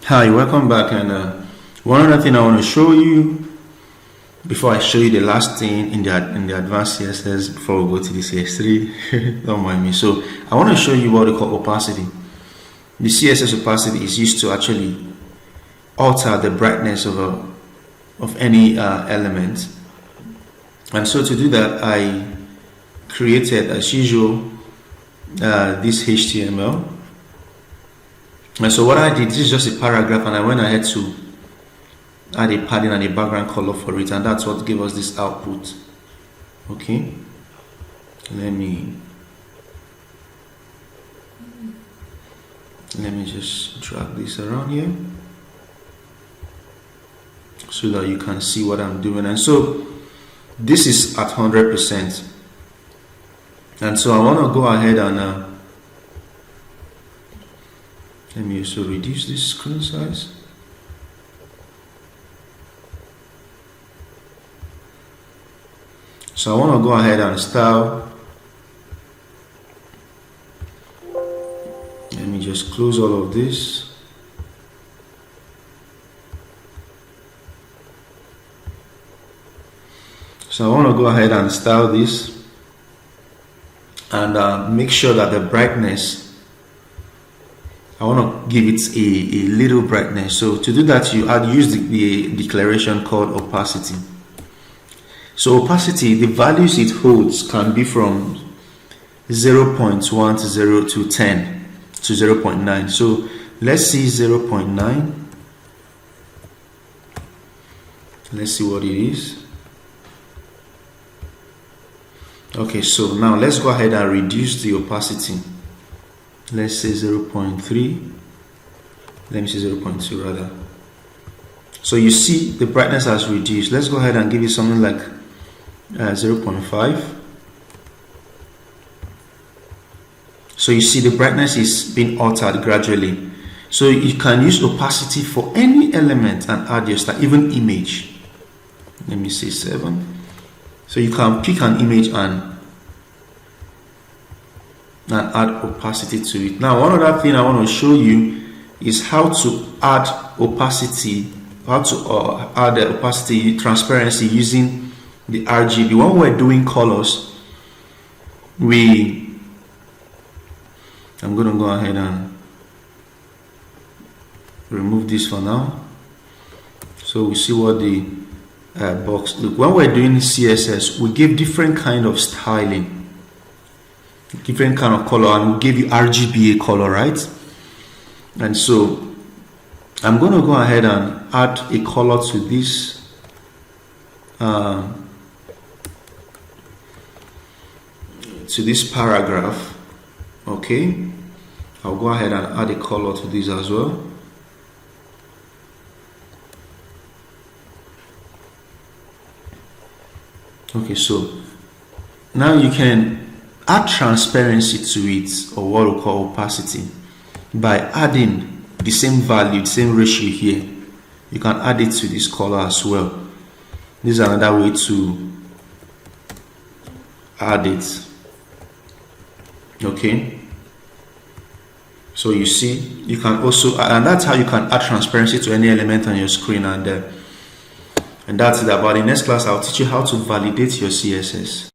Hi, welcome back. And one other thing I want to show you before I show you the last thing in the advanced CSS before we go to the CS3. Don't mind me. So I want to show you what we call opacity. The CSS opacity is used to actually alter the brightness of any element. And so to do that, I created, as usual, this HTML. And so what I did, this is just a paragraph, and I went ahead to add a padding and a background color for it, and that's what gave us this output. Okay, let me just drag this around here so that you can see what I'm doing. And so this is at 100%, and so I want to go ahead and let me also reduce this screen size. So I want to go ahead and style. Let me just close all of this. So I want to go ahead and style this and make sure that the brightness, I want to give it a little brightness. So to do that, use the declaration called opacity. So opacity, the values it holds can be from 0.10 to 10 to 0.9. So let's see 0.9. Let's see what it is. Okay, so now let's go ahead and reduce the opacity. Let's say 0.3. Let me say 0.2 rather. So you see the brightness has reduced. Let's go ahead and give it something like 0.5. So you see the brightness is being altered gradually. So you can use opacity for any element and add your style, even image. Let me say 7. So you can pick an image and add opacity to it. Now, one other thing I want to show you is how to add opacity, how to add the opacity transparency using the RGB. When we're doing colors, I'm going to go ahead and remove this for now. So we see what the box look. When we're doing CSS, we give different kind of styling, different kind of color, and we'll give you RGBA color, right? And so I'm going to go ahead and add a color to this paragraph. Okay, I'll go ahead and add a color to this as well. Okay, so now you can add transparency to it, or what we call opacity, by adding the same value, the same ratio here. You can add it to this color as well. This is another way to add it. Okay, so you see, you can also, and that's how you can add transparency to any element on your screen. And that's it about it. Next class, I'll teach you how to validate your CSS.